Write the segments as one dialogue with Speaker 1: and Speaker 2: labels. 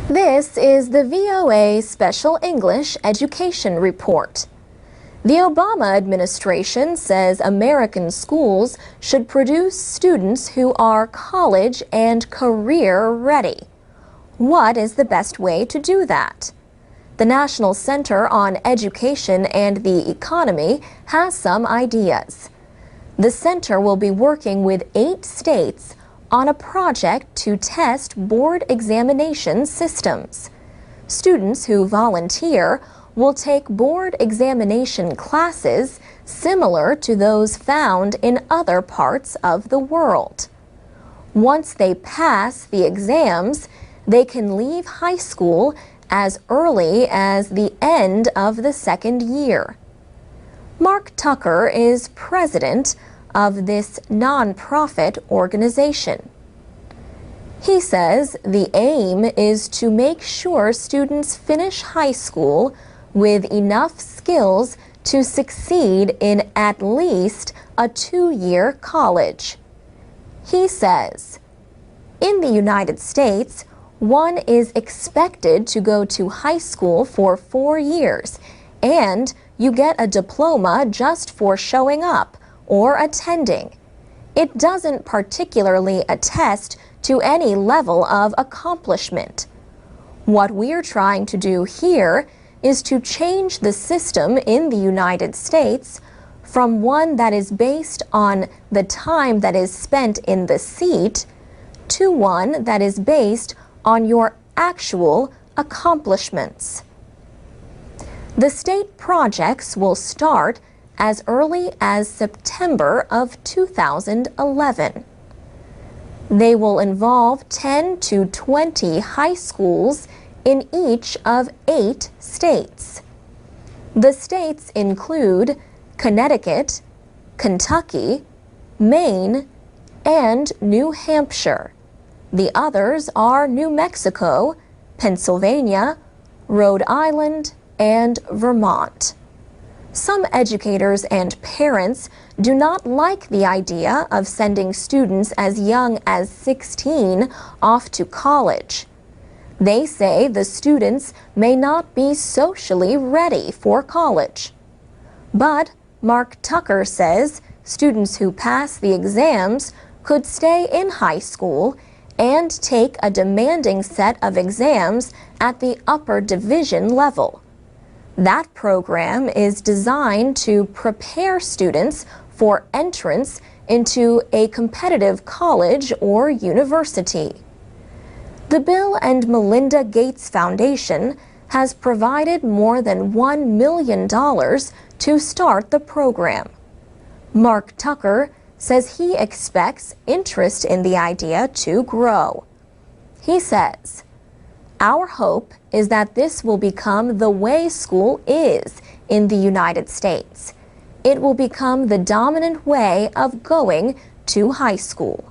Speaker 1: This is the VOA Special English Education Report. The Obama administration says American schools should produce students who are college and career ready. What is the best way to do that? The National Center on Education and the Economy has some ideas. The center will be working with 8 states on a project to test board examination systems. Students who volunteer will take board examination classes similar to those found in other parts of the world. Once they pass the exams, they can leave high school as early as the end of the second year. Mark Tucker is president of this nonprofit organization. He says the aim is to make sure students finish high school with enough skills to succeed in at least a 2-year college. He says, in the United States, one is expected to go to high school for 4 years, and you get a diploma just for showing up or attending. It doesn't particularly attest to any level of accomplishment. What we're trying to do here is to change the system in the United States from one that is based on the time that is spent in the seat to one that is based on your actual accomplishments. The state projects will start as early as September of 2011. They will involve 10 to 20 high schools in each of 8 states. The states include Connecticut, Kentucky, Maine, and New Hampshire. The others are New Mexico, Pennsylvania, Rhode Island, and Vermont. Some educators and parents do not like the idea of sending students as young as 16 off to college. They say the students may not be socially ready for college. But Mark Tucker says students who pass the exams could stay in high school and take a demanding set of exams at the upper division level. That program is designed to prepare students for entrance into a competitive college or university. The Bill and Melinda Gates Foundation has provided more than $1 million to start the program. Mark Tucker says he expects interest in the idea to grow. He says, "Our hope is that this will become the way school is in the United States. It will become the dominant way of going to high school."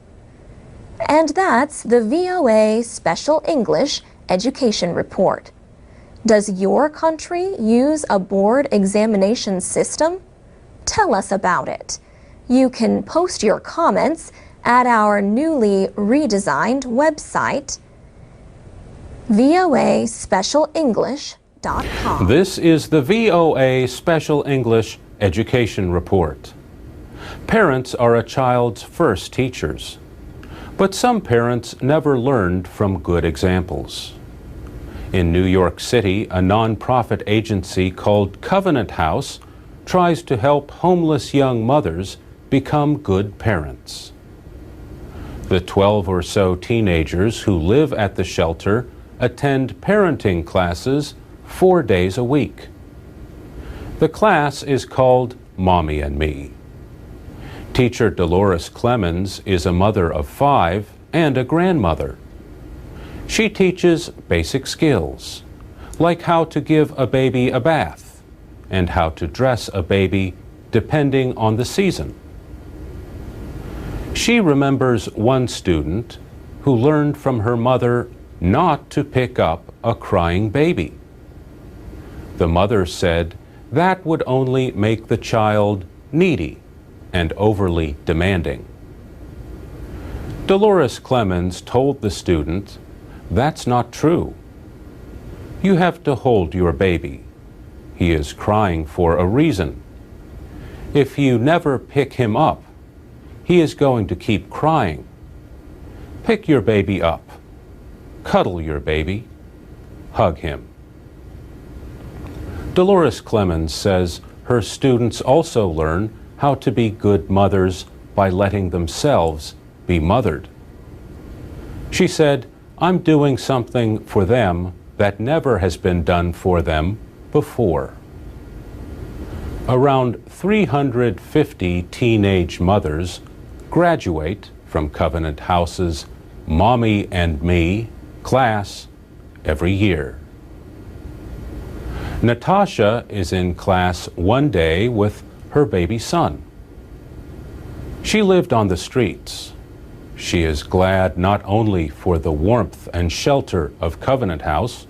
Speaker 1: And that's the VOA Special English Education Report. Does your country use a board examination system? Tell us about it. You can post your comments at our newly redesigned website, voaspecialenglish.com.
Speaker 2: This is the VOA Special English Education Report. Parents are a child's first teachers, but some parents never learned from good examples. In New York City, a nonprofit agency called Covenant House tries to help homeless young mothers become good parents. The 12 or so teenagers who live at the shelter attend parenting classes 4 days a week. The class is called Mommy and Me. Teacher Dolores Clemens is a mother of 5 and a grandmother. She teaches basic skills, like how to give a baby a bath and how to dress a baby depending on the season. She remembers one student who learned from her mother not to pick up a crying baby. The mother said that would only make the child needy and overly demanding. Dolores Clemens told the student, "That's not true. You have to hold your baby. He is crying for a reason. If you never pick him up, he is going to keep crying. Pick your baby up. Cuddle your baby. Hug him. Dolores Clemens says her students also learn how to be good mothers by letting themselves be mothered. She said, "I'm doing something for them that never has been done for them before." Around 350 teenage mothers graduate from Covenant House's Mommy and Me class every year. Natasha is in class one day with her baby son. She lived on the streets. She is glad not only for the warmth and shelter of Covenant House,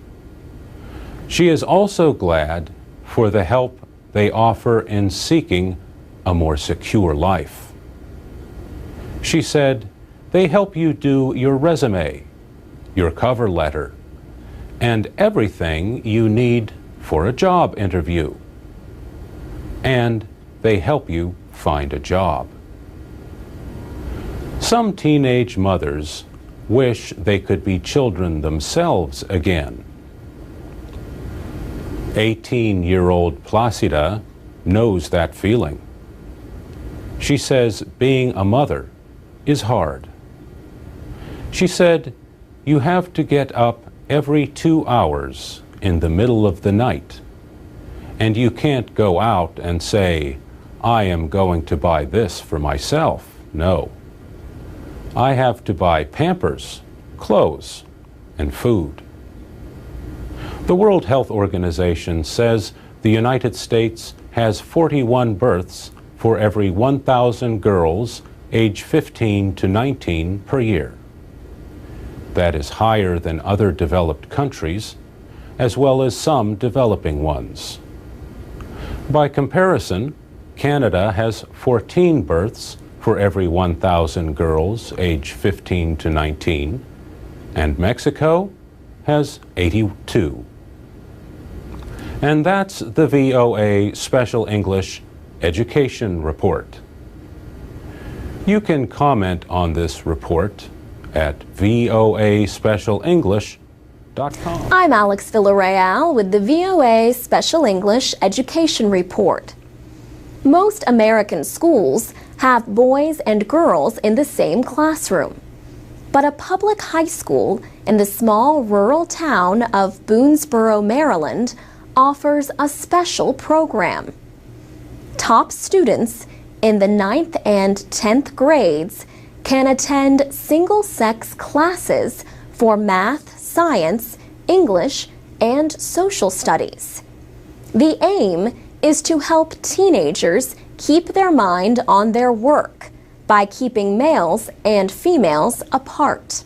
Speaker 2: she is also glad for the help they offer in seeking a more secure life. She said, "They help you do your resume, your cover letter, and everything you need for a job interview. And they help you find a job." Some teenage mothers wish they could be children themselves again. 18-year-old Placida knows that feeling. She says being a mother is hard. She said, "You have to get up every 2 hours in the middle of the night, and you can't go out and say, 'I am going to buy this for myself.' No. I have to buy Pampers, clothes, and food." The World Health Organization says the United States has 41 births for every 1,000 girls age 15 to 19 per year. That is higher than other developed countries, as well as some developing ones. By comparison, Canada has 14 births for every 1,000 girls age 15 to 19, and Mexico has 82. And that's the VOA Special English Education Report. You can comment on this report at voaspecialenglish.com.
Speaker 1: I'm Alex Villarreal with the VOA Special English Education Report. Most American schools have boys and girls in the same classroom. But a public high school in the small rural town of Boonesboro, Maryland, offers a special program. Top students in the 9th and 10th grades can attend single-sex classes for math, science, English, and social studies. The aim is to help teenagers keep their mind on their work by keeping males and females apart.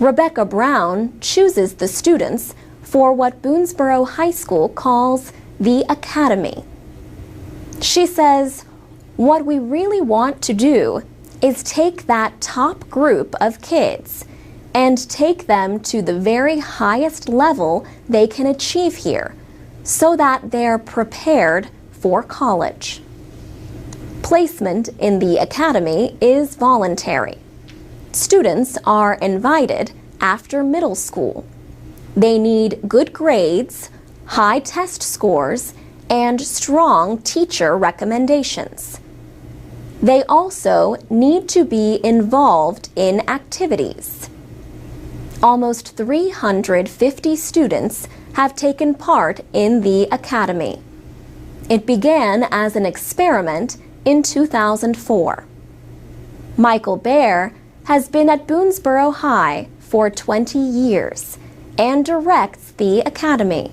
Speaker 1: Rebecca Brown chooses the students for what Boonesboro High School calls the Academy. She says, "What we really want to do is take that top group of kids and take them to the very highest level they can achieve here so that they're prepared for college." Placement in the Academy is voluntary. Students are invited after middle school. They need good grades, high test scores, and strong teacher recommendations. They also need to be involved in activities. Almost 350 students have taken part in the Academy. It began as an experiment in 2004. Michael Baer has been at Boonesboro High for 20 years and directs the Academy.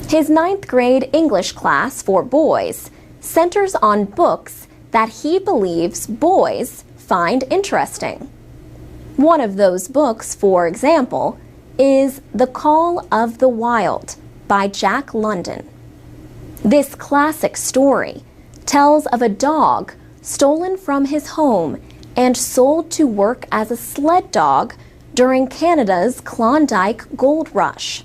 Speaker 1: His 9th grade English class for boys centers on books that he believes boys find interesting. One of those books, for example, is The Call of the Wild by Jack London. This classic story tells of a dog stolen from his home and sold to work as a sled dog during Canada's Klondike Gold Rush.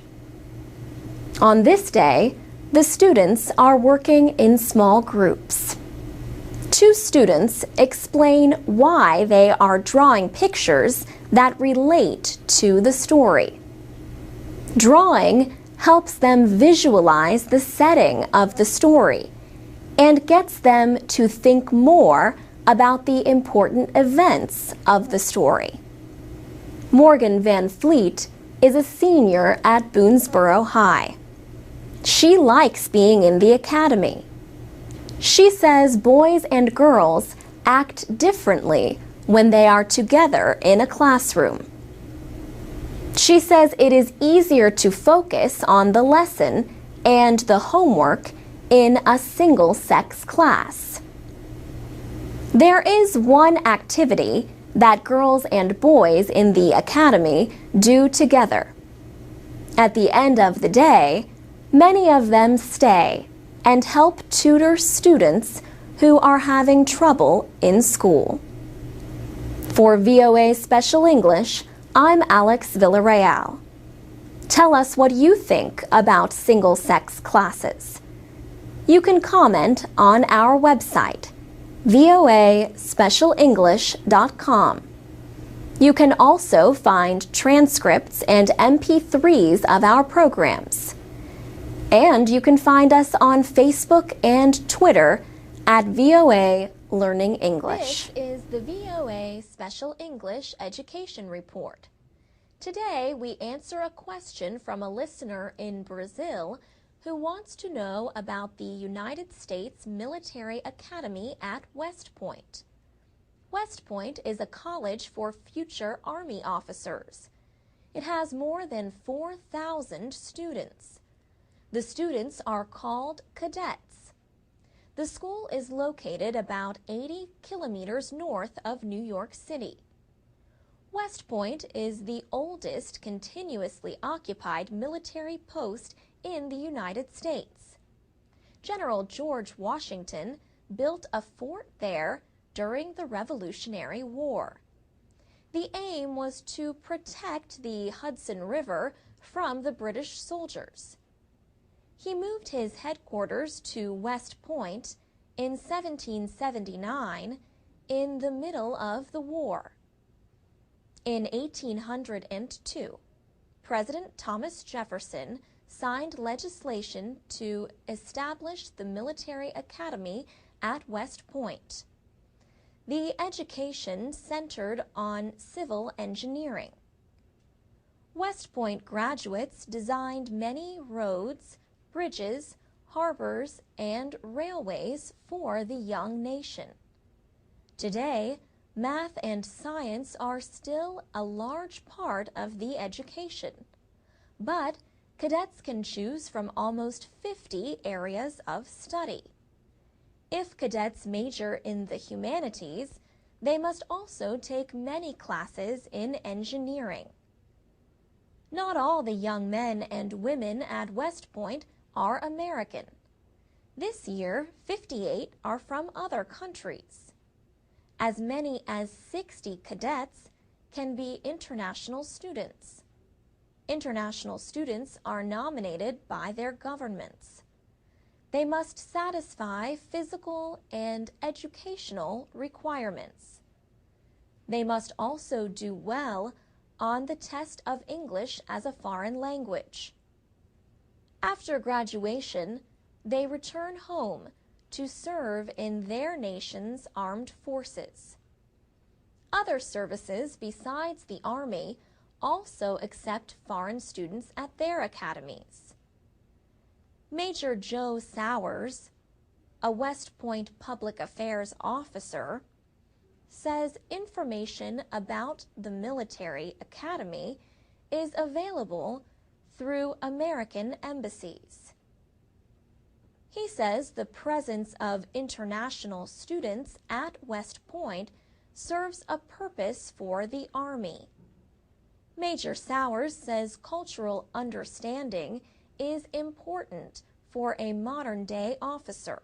Speaker 1: On this day, the students are working in small groups. Two students explain why they are drawing pictures that relate to the story. Drawing helps them visualize the setting of the story and gets them to think more about the important events of the story. Morgan Van Fleet is a senior at Boonesboro High. She likes being in the academy. She says boys and girls act differently when they are together in a classroom. She says it is easier to focus on the lesson and the homework in a single-sex class. There is one activity that girls and boys in the academy do together. At the end of the day, many of them stay and help tutor students who are having trouble in school. For VOA Special English, I'm Alex Villarreal. Tell us what you think about single-sex classes. You can comment on our website, voaspecialenglish.com. You can also find transcripts and MP3s of our programs. And you can find us on Facebook and Twitter at VOA Learning English. This is the VOA Special English Education Report. Today we answer a question from a listener in Brazil who wants to know about the United States Military Academy at West Point. West Point is a college for future Army officers. It has more than 4,000 students. The students are called cadets. The school is located about 80 kilometers north of New York City. West Point is the oldest continuously occupied military post in the United States. General George Washington built a fort there during the Revolutionary War. The aim was to protect the Hudson River from the British soldiers. He moved his headquarters to West Point in 1779 in the middle of the war. In 1802, President Thomas Jefferson signed legislation to establish the military academy at West Point. The education centered on civil engineering. West Point graduates designed many roads, bridges, harbors, and railways for the young nation. Today, math and science are still a large part of the education, but cadets can choose from almost 50 areas of study. If cadets major in the humanities, they must also take many classes in engineering. Not all the young men and women at West Point are American. This year, 58 are from other countries. As many as 60 cadets can be international students. International students are nominated by their governments. They must satisfy physical and educational requirements. They must also do well on the test of English as a foreign language. After graduation, they return home to serve in their nation's armed forces. Other services besides the Army also accept foreign students at their academies. Major Joe Sowers, a West Point public affairs officer, says information about the military academy is available through American embassies. He says the presence of international students at West Point serves a purpose for the Army. Major Sowers says cultural understanding is important for a modern-day officer.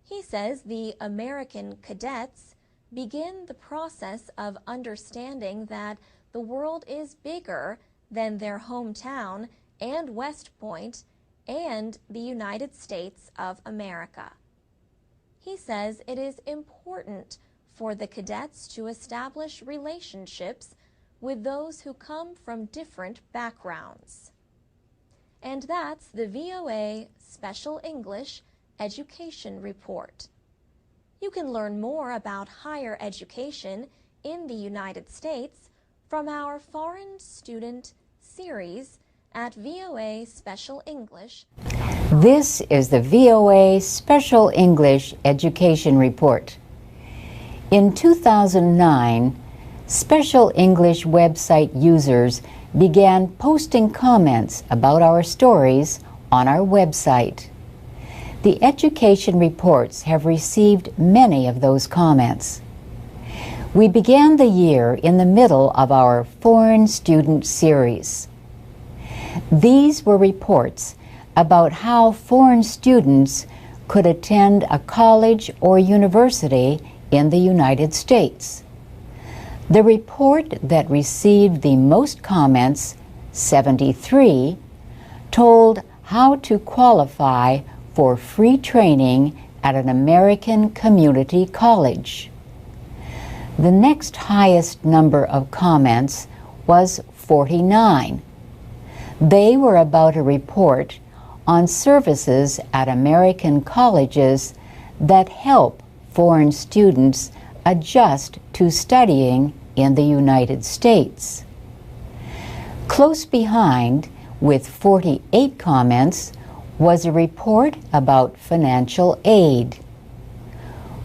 Speaker 1: He says the American cadets begin the process of understanding that the world is bigger than their hometown and West Point and the United States of America. He says it is important for the cadets to establish relationships with those who come from different backgrounds. And that's the VOA Special English Education Report. You can learn more about higher education in the United States from our Foreign Student series at VOA Special English.
Speaker 3: This is the VOA Special English Education Report. In 2009, Special English website users began posting comments about our stories on our website. The education reports have received many of those comments. We began the year in the middle of our Foreign Student series. These were reports about how foreign students could attend a college or university in the United States. The report that received the most comments, 73, told how to qualify for free training at an American community college. The next highest number of comments was 49. They were about a report on services at American colleges that help foreign students adjust to studying in the United States. Close behind, with 48 comments, was a report about financial aid.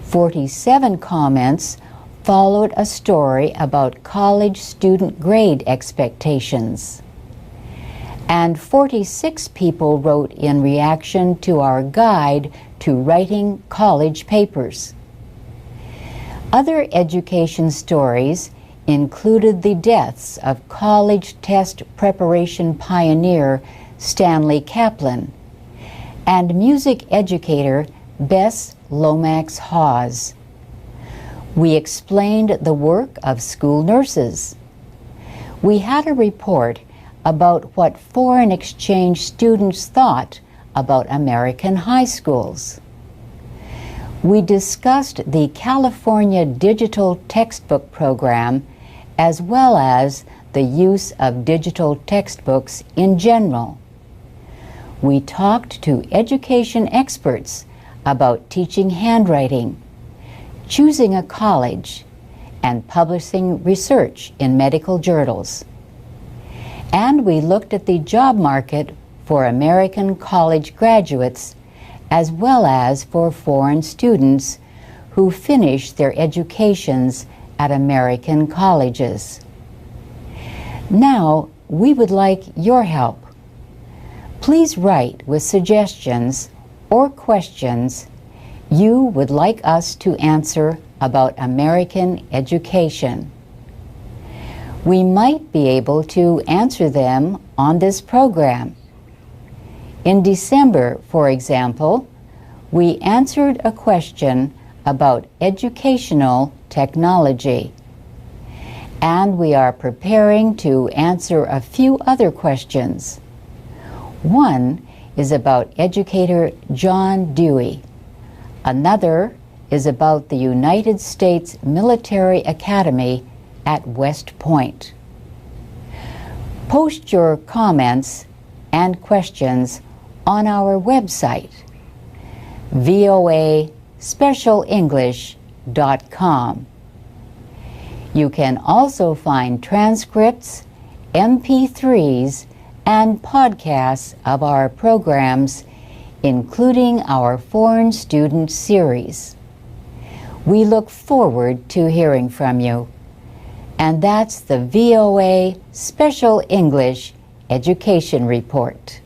Speaker 3: 47 comments followed a story about college student grade expectations. And 46 people wrote in reaction to our guide to writing college papers. Other education stories included the deaths of college test preparation pioneer Stanley Kaplan and music educator Bess Lomax Hawes. We explained the work of school nurses. We had a report about what foreign exchange students thought about American high schools. We discussed the California Digital Textbook Program as well as the use of digital textbooks in general. We talked to education experts about teaching handwriting, choosing a college, and publishing research in medical journals. And we looked at the job market for American college graduates as well as for foreign students who finish their educations at American colleges. Now, we would like your help. Please write with suggestions or questions you would like us to answer about American education. We might be able to answer them on this program. In December, for example, we answered a question about educational technology. And we are preparing to answer a few other questions. One is about educator John Dewey. Another is about the United States Military Academy at West Point. Post your comments and questions on our website, voaspecialenglish.com. You can also find transcripts, MP3s, and podcasts of our programs, including our Foreign Student series. We look forward to hearing from you. And that's the VOA Special English Education Report.